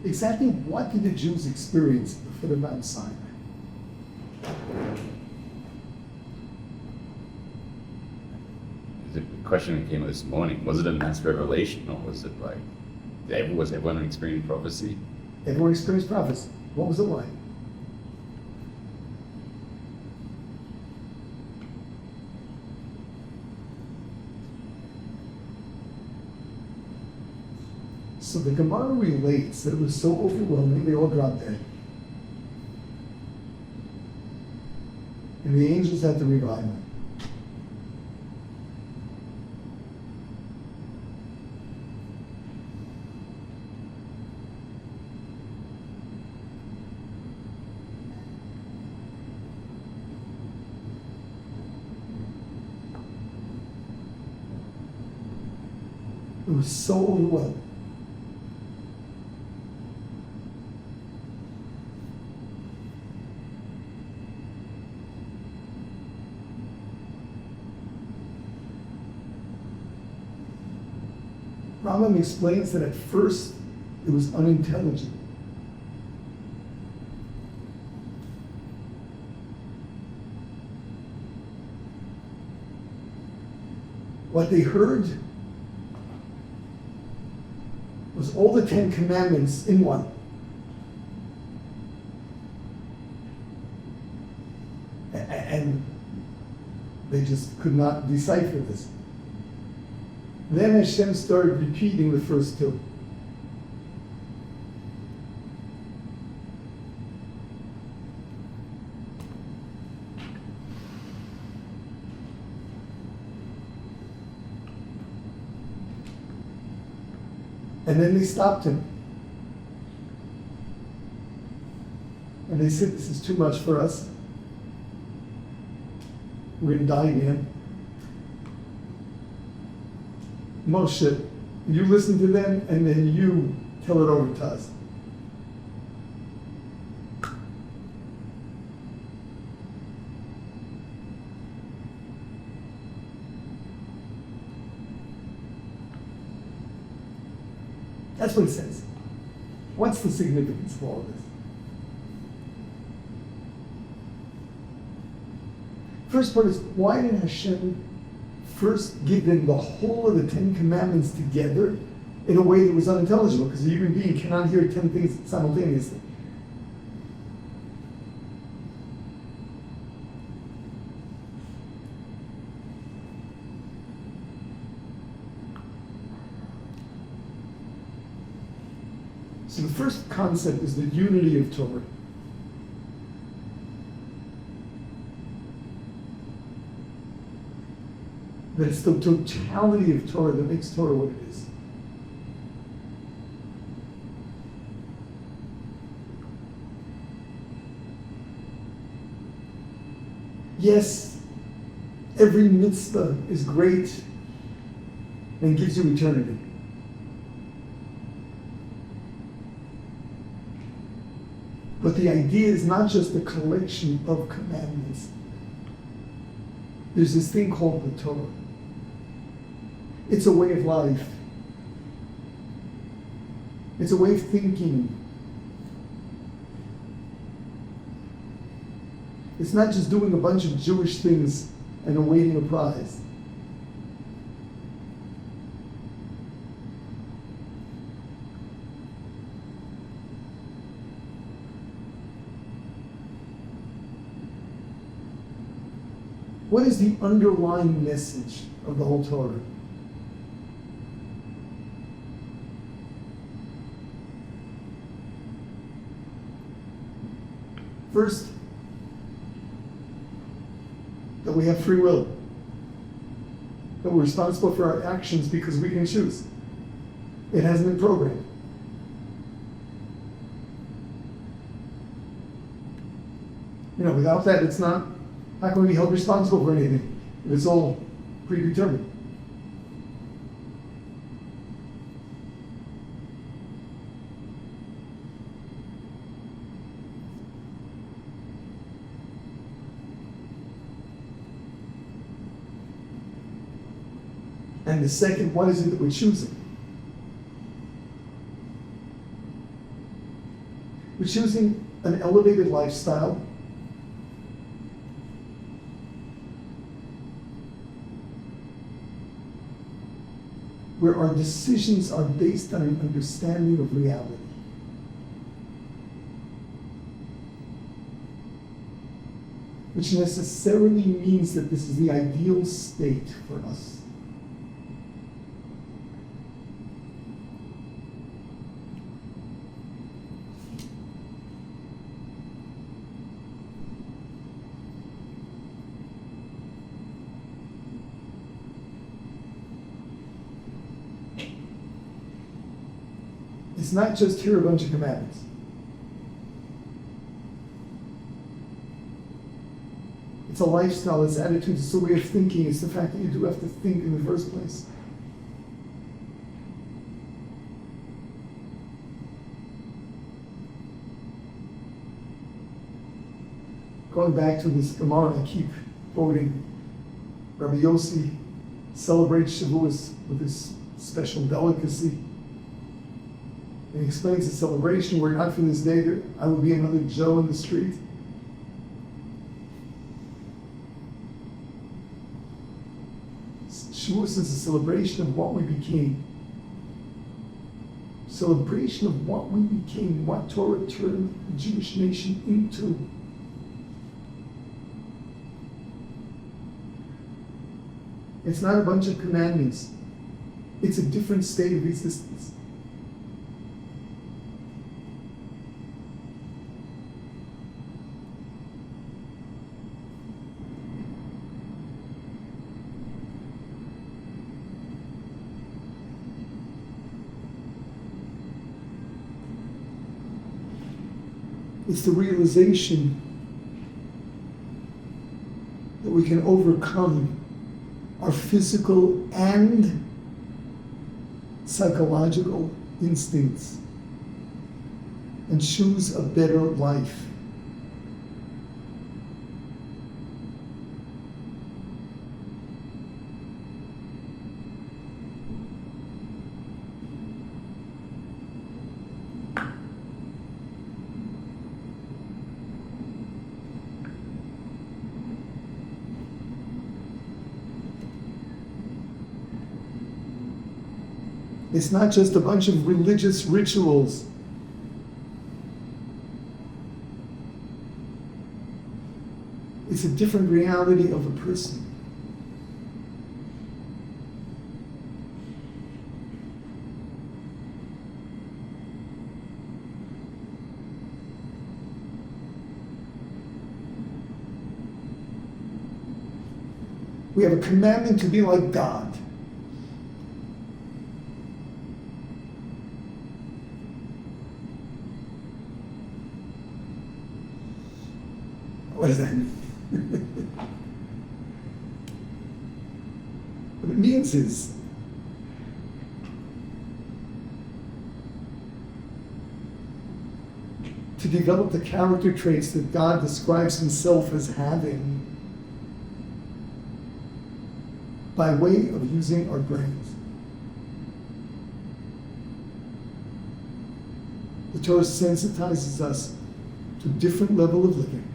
exactly what did the Jews experience at the foot of Mount Sinai? The question that came up this morning, was it a mass revelation, or was it like, was everyone experiencing prophecy? Everyone experienced prophecy. What was it like? So the Gemara relates that it was so overwhelming, they all dropped dead. And the angels had to revive them. It was so overwhelming. Rambam explains that at first it was unintelligible. What they heard was all the 10 Commandments in one. And they just could not decipher this. Then Hashem started repeating the first two. And then they stopped him. And they said, this is too much for us. We're going to die again. Moshe, you listen to them, and then you tell it over to us. That's what it says. What's the significance of all of this? First part is, why did Hashem first give them the whole of the 10 Commandments together in a way that was unintelligible? Because a human being cannot hear 10 things simultaneously. So the first concept is the unity of Torah. That it's the totality of Torah that makes Torah what it is. Yes, every mitzvah is great and gives you eternity. But the idea is not just a collection of commandments. There's this thing called the Torah. It's a way of life. It's a way of thinking. It's not just doing a bunch of Jewish things and awaiting a prize. What is the underlying message of the whole Torah? First, that we have free will. That we're responsible for our actions because we can choose. It hasn't been programmed. Without that, it's not. How can we be held responsible for anything if it's all predetermined? And the second, what is it that we're choosing? We're choosing an elevated lifestyle. Where our decisions are based on an understanding of reality. Which necessarily means that this is the ideal state for us. It's not just hear a bunch of commandments. It's a lifestyle, it's attitude, it's a way of thinking, it's the fact that you do have to think in the first place. Going back to this Gemara, I keep quoting Rabbi Yossi celebrates Shavuot with this special delicacy. And he explains the celebration, were it not for this day, I would be another Joe in the street. Shavuot is a celebration of what we became. Celebration of what we became, what Torah turned the Jewish nation into. It's not a bunch of commandments. It's a different state of existence. It's the realization that we can overcome our physical and psychological instincts and choose a better life. It's not just a bunch of religious rituals. It's a different reality of a person. We have a commandment to be like God. What does that mean? What it means is to develop the character traits that God describes himself as having by way of using our brains. The Torah sensitizes us to a different level of living.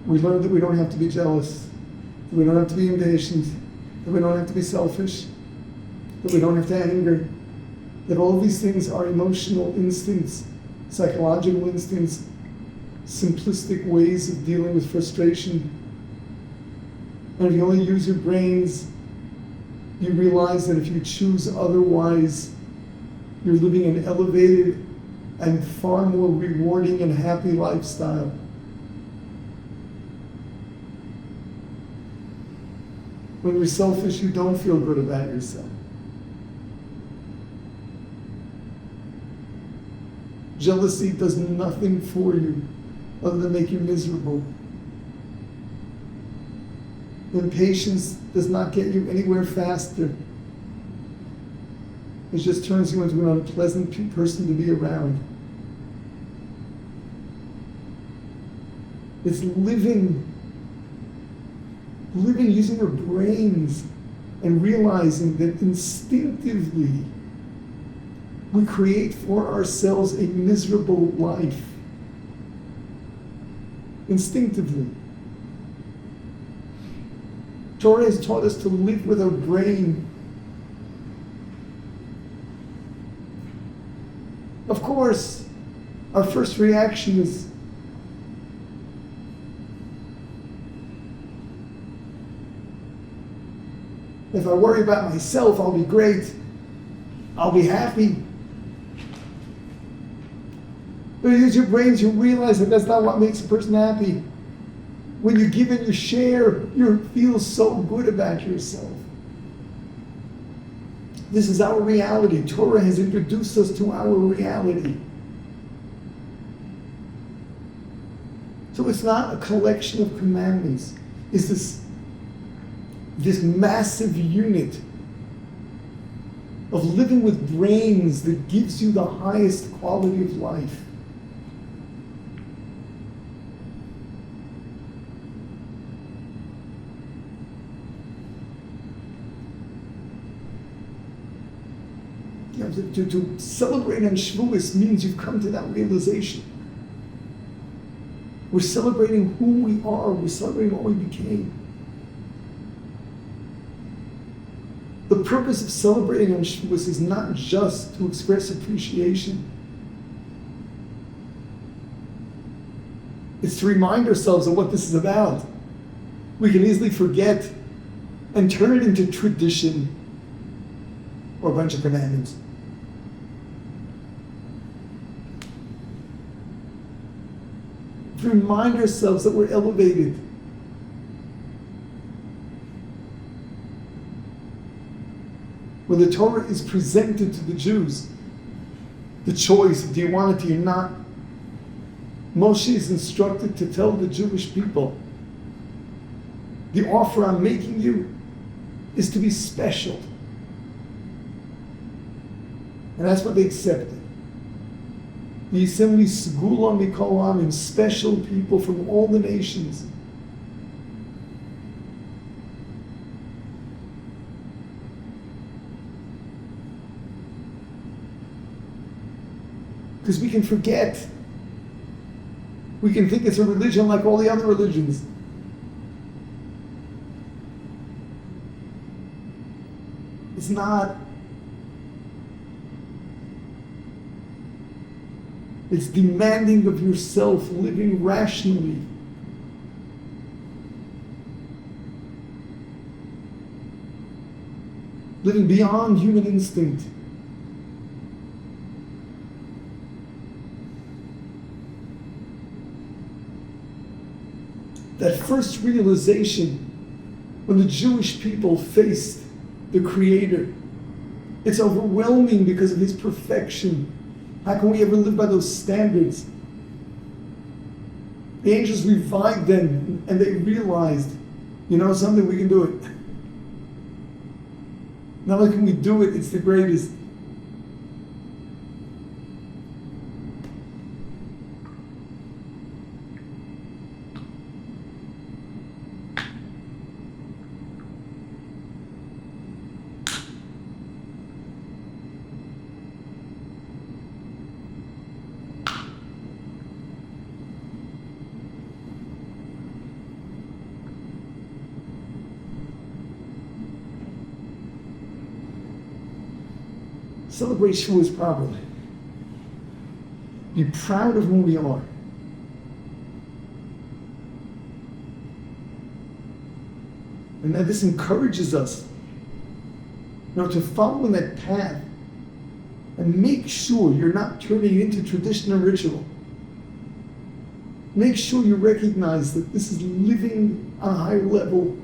We learn that we don't have to be jealous, that we don't have to be impatient, that we don't have to be selfish, that we don't have to anger, that all of these things are emotional instincts, psychological instincts, simplistic ways of dealing with frustration. And if you only use your brains, you realize that if you choose otherwise, you're living an elevated and far more rewarding and happy lifestyle. When you're selfish, you don't feel good about yourself. Jealousy does nothing for you other than make you miserable. Impatience does not get you anywhere faster. It just turns you into an unpleasant person to be around. It's living using your brains and realizing that instinctively we create for ourselves a miserable life. Instinctively. Torah has taught us to live with our brain. Of course, our first reaction is, if I worry about myself, I'll be great. I'll be happy. But you use your brains, you realize that that's not what makes a person happy. When you give and you share, you feel so good about yourself. This is our reality. Torah has introduced us to our reality. So it's not a collection of commandments. It's this massive unit of living with brains that gives you the highest quality of life. To celebrate on Shavuot means you've come to that realization. We're celebrating who we are. We're celebrating what we became. The purpose of celebrating on Shavuot is not just to express appreciation. It's to remind ourselves of what this is about. We can easily forget and turn it into tradition or a bunch of commandments. To remind ourselves that we're elevated. When the Torah is presented to the Jews, the choice, do you want it, do you not? Moshe is instructed to tell the Jewish people, the offer I'm making you is to be special. And that's what they accepted. The assembly Segula Mikol Amim, special people from all the nations. Because we can forget. We can think it's a religion like all the other religions. It's not. It's demanding of yourself, living rationally. Living beyond human instinct. That first realization when the Jewish people faced the Creator, it's overwhelming because of His perfection. How can we ever live by those standards? The angels revived them and they realized, you know something, we can do it. Not only can we do it, it's the greatest. Celebrate Shavuot properly. Be proud of who we are. And that this encourages us, to follow in that path and make sure you're not turning it into tradition and ritual. Make sure you recognize that this is living on a higher level.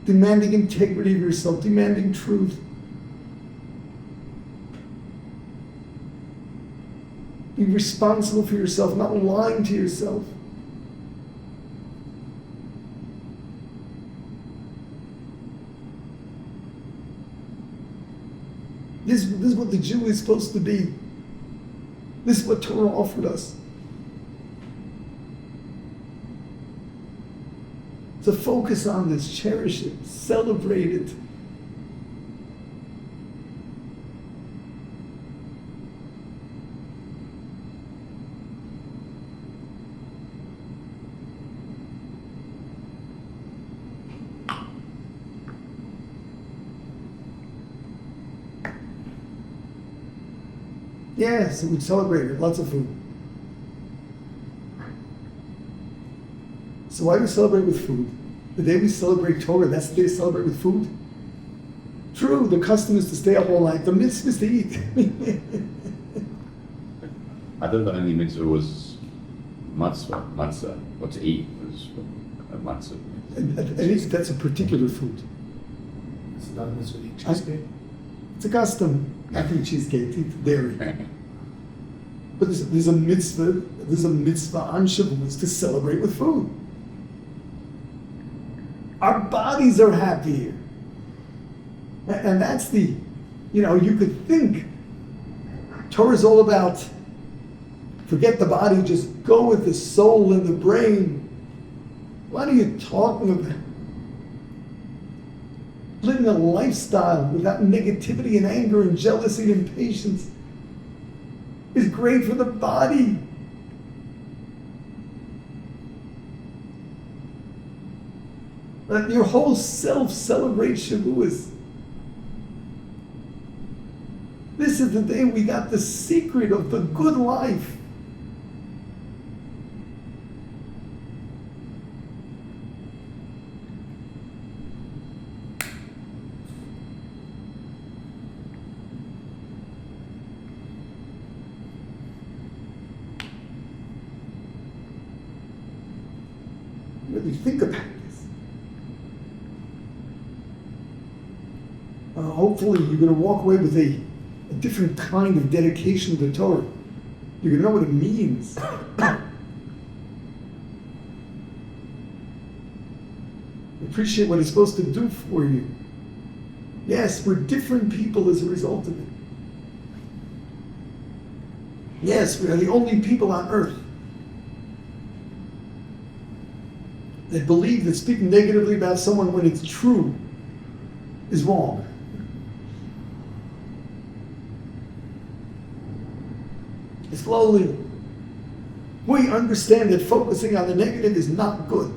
Demanding integrity of yourself, demanding truth, Be responsible for yourself, not lying to yourself. This is what the Jew is supposed to be. This is what Torah offered us. So focus on this, cherish it, celebrate it. Yeah, so we celebrated, lots of food. So why do we celebrate with food? The day we celebrate Torah, that's the day we celebrate with food? True, the custom is to stay up all night. The mitzvah is to eat. I thought the only mitzvah was matzah. What to eat was a matzah. At least that's a particular food. It's not a mitzvah to eat cheesecake. It's a custom. I think cheesecake, eat dairy. But there's a mitzvah on Shavuot to celebrate with food. Our bodies are happier. And that's you could think Torah is all about forget the body, just go with the soul and the brain. What are you talking about? Living a lifestyle without negativity and anger and jealousy and impatience is great for the body. Let your whole self celebrate Shavuot. This is the day we got the secret of the good life. Really think about this. Hopefully you're going to walk away with a different kind of dedication to Torah. You're going to know what it means. Appreciate what it's supposed to do for you. Yes, we're different people as a result of it. Yes, we are the only people on earth that believe that speaking negatively about someone when it's true is wrong. Slowly, we understand that focusing on the negative is not good.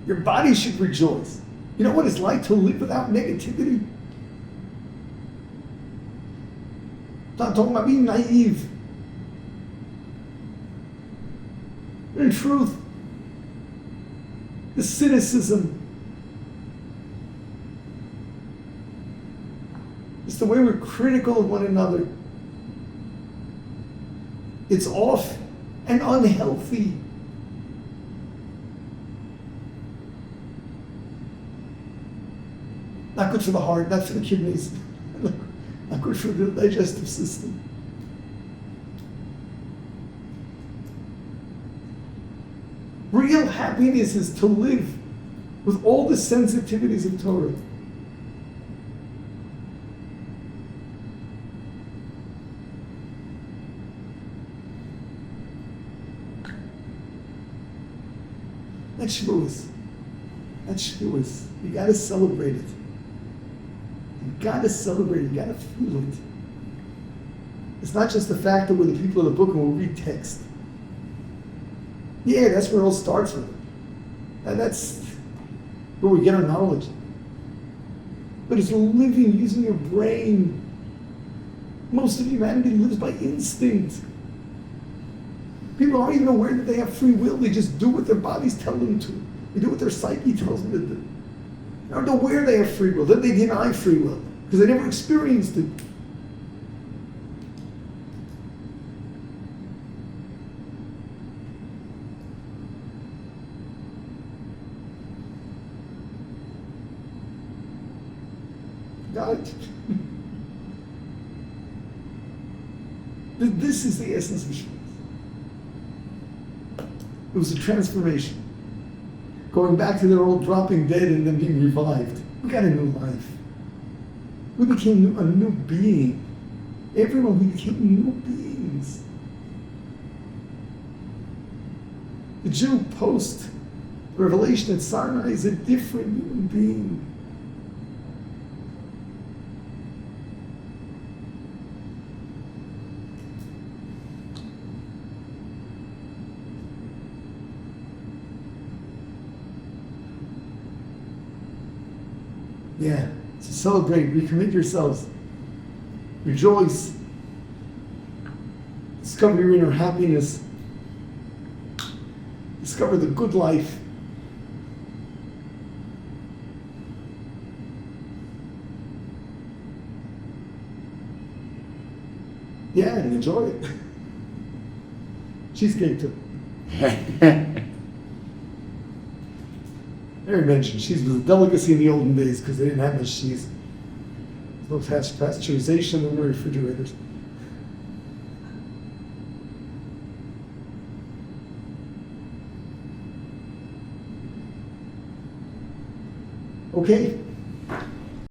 Your body should rejoice. You know what it's like to live without negativity? I'm not talking about being naive. In truth, the cynicism, it's the way we're critical of one another. It's off and unhealthy. Not good for the heart, not for the kidneys, not good for the digestive system. Real happiness is to live with all the sensitivities of Torah. That's Shavuot. That's Shavuot. You gotta celebrate it. You gotta celebrate it. You gotta feel it. It's not just the fact that we're the people of the book and we'll read text. Yeah, that's where it all starts with. And that's where we get our knowledge. But it's living, using your brain. Most of humanity lives by instinct. People aren't even aware that they have free will. They just do what their bodies tell them to. They do what their psyche tells them to do. They aren't aware they have free will. Then they deny free will because they never experienced it. Got it? This is the essence of Shavuot. It was a transformation. Going back to their old dropping dead and then being revived. We got a new life. We became a new being. Everyone, we became new beings. The Jew post revelation at Sinai is a different human being. Yeah, so celebrate, recommit yourselves, rejoice, discover your inner happiness, discover the good life. Yeah, and enjoy it. Cheesecake too. Mary mentioned cheese was a delicacy in the olden days because they didn't have much cheese. No pasteurization in the refrigerators. Okay.